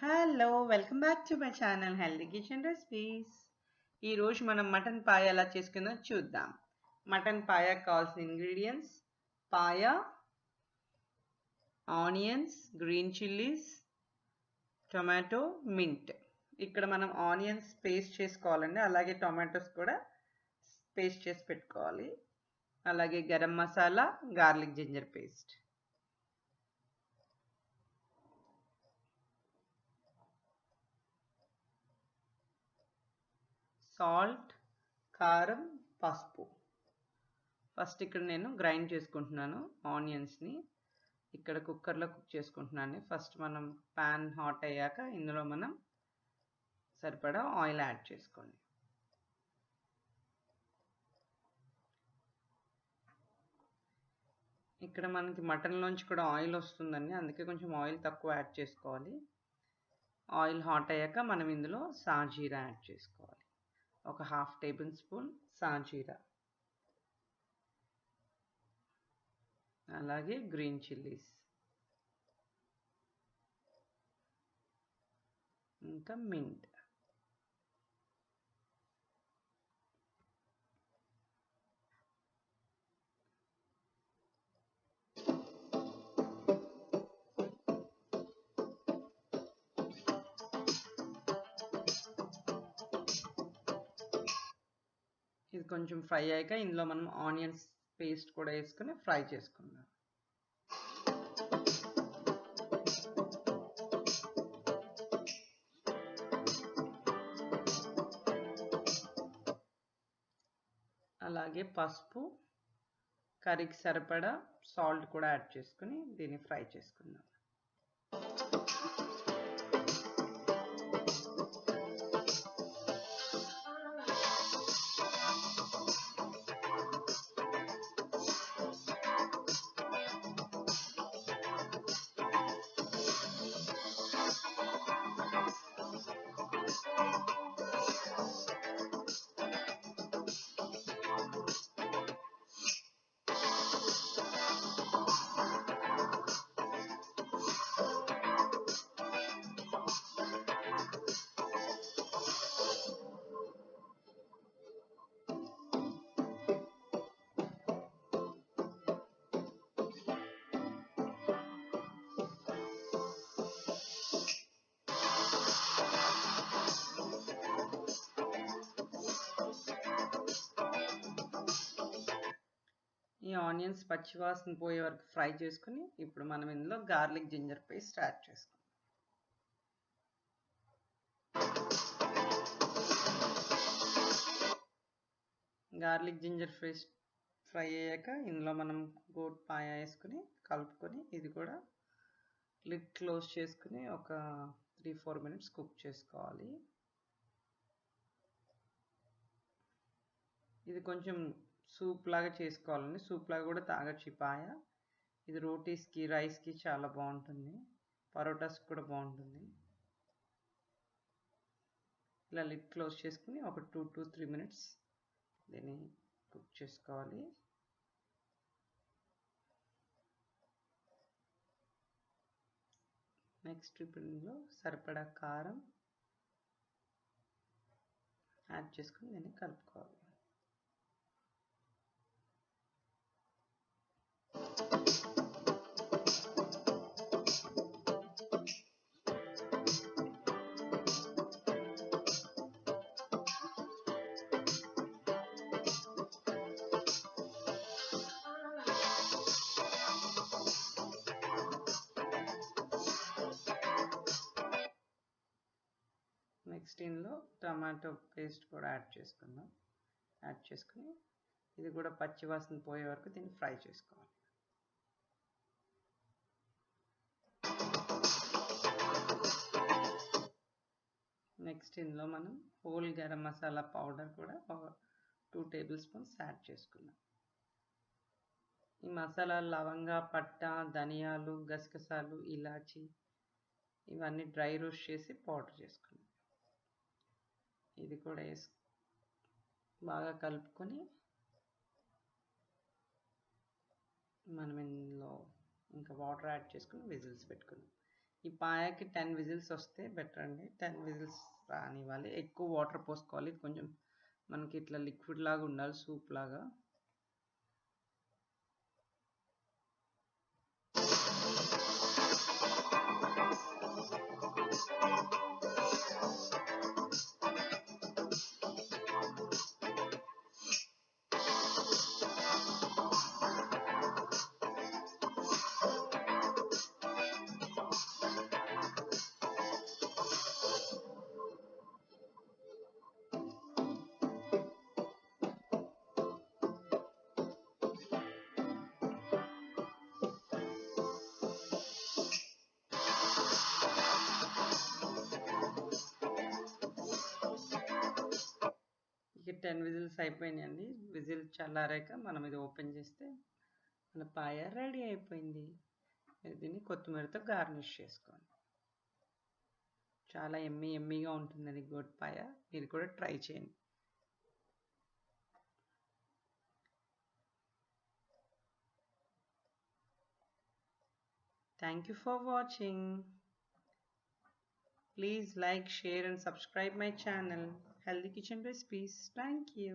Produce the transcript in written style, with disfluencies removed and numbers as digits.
Hello welcome back to my channel healthy kitchen recipes. ఈరోజు మనం mutton పాయ ఎలా చేసుకుందో చూద్దాం. మటన్ పాయ కావాల్సిన ingredients: paya, onions, green chillies, tomato, mint. ఇక్కడ మనం ఆనియన్స్ పేస్ట్ చేసుకోవాలండి, అలాగే టొమాటోస్ కూడా పేస్ట్ చేసి పెట్టుకోవాలి, అలాగే garam masala, garlic ginger paste. Salt, కారం, పసుపు. ఫస్ట్ ఇక్కడ నేను గ్రైండ్ చేసుకుంటున్నాను ఆనియన్స్ని. ఇక్కడ కుక్కర్లో కుక్ చేసుకుంటున్నాను. ఫస్ట్ మనం ప్యాన్ హాట్ అయ్యాక ఇందులో మనం సరిపడా ఆయిల్ యాడ్ చేసుకోండి. ఇక్కడ మనకి మటన్లోంచి కూడా ఆయిల్ వస్తుందండి, అందుకే కొంచెం ఆయిల్ తక్కువ యాడ్ చేసుకోవాలి. ఆయిల్ హాట్ అయ్యాక మనం ఇందులో సాజీరా యాడ్ చేసుకోవాలి. ఒక 1/2 టేబుల్ స్పూన్ సాజీరా, అలాగే గ్రీన్ చిల్లీస్, ఇంకా మింట్. ఇది కొంచెం ఫ్రై అయ్యాక ఇందులో మనం ఆనియన్స్ పేస్ట్ కూడా వేసుకుని ఫ్రై చేసుకుందాం. అలాగే పసుపు, కర్రీకి సరిపడా సాల్ట్ కూడా యాడ్ చేసుకుని దీన్ని ఫ్రై చేసుకుందాం. ఈ ఆనియన్స్ పచ్చివాసన పోయే వరకు ఫ్రై చేసుకుని ఇప్పుడు మనం ఇందులో గార్లిక్ జింజర్ పేస్ట్ యాడ్ చేసుకుందాం. గార్లిక్ జింజర్ పేస్ట్ ఫ్రై అయ్యాక ఇందులో మనం గోట్ పాయ వేసుకుని కలుపుకొని ఇది కూడా లిడ్ క్లోజ్ చేసుకుని ఒక 3-4 మినిట్స్ కుక్ చేసుకోవాలి. ఇది కొంచెం సూప్ లాగా చేసుకోవాలండి, సూప్ లాగా కూడా తాగొచ్చు ఈ పాయ. ఇది రోటీస్కి, రైస్కి చాలా బాగుంటుంది, పరోటాస్కి కూడా బాగుంటుంది. ఇలా లిడ్ క్లోజ్ చేసుకుని ఒక 2 to 3 మినిట్స్ దీన్ని కుక్ చేసుకోవాలి. నెక్స్ట్ ఇప్పుడు ఇందులో సరిపడా కారం యాడ్ చేసుకుని దీన్ని కలుపుకోవాలి. నెక్స్ట్ ఇందులో టమాటో పేస్ట్ కూడా యాడ్ చేసుకుందాం. యాడ్ చేసుకుని ఇది కూడా పచ్చివాసన పోయే వరకు దీన్ని ఫ్రై చేసుకోవాలి. నెక్స్ట్ ఇందులో మనం హోల్ గరం మసాలా పౌడర్ కూడా 2 టేబుల్ స్పూన్స్ యాడ్ చేసుకుందాం. ఈ మసాలా లవంగ, పట్ట, ధనియాలు, గసగసాలు, ఇలాచి ఇవన్నీ డ్రై రోస్ట్ చేసి పౌడర్ చేసుకుందాం. ఇది కూడా వేసి బాగా కలుపుకొని మనం ఇందులో ఇంకా వాటర్ యాడ్ చేసుకుని విజిల్స్ పెట్టుకుందాం. ఈ పాయకి 10 విజిల్స్ వస్తే బెటర్ అండి. 10 విజిల్స్ రానివ్వాలి. ఎక్కువ వాటర్ పోసుకోవాలి. ఇది కొంచెం మనకి ఇట్లా లిక్విడ్ లాగా ఉండాలి, సూప్ లాగా. ఇక 10 విజిల్స్ అయిపోయినాయండి. విజిల్ చల్లారాక మనం ఇది ఓపెన్ చేస్తే మన పాయ రెడీ అయిపోయింది. దీన్ని కొత్తిమీరతో గార్నిష్ చేసుకోండి. చాలా ఎమ్మీగా ఉంటుందండి గోట్ పాయ. మీరు కూడా ట్రై చేయండి. Thank you for watching. Please like, share and subscribe my channel, Healthy Kitchen Recipes. Thank you.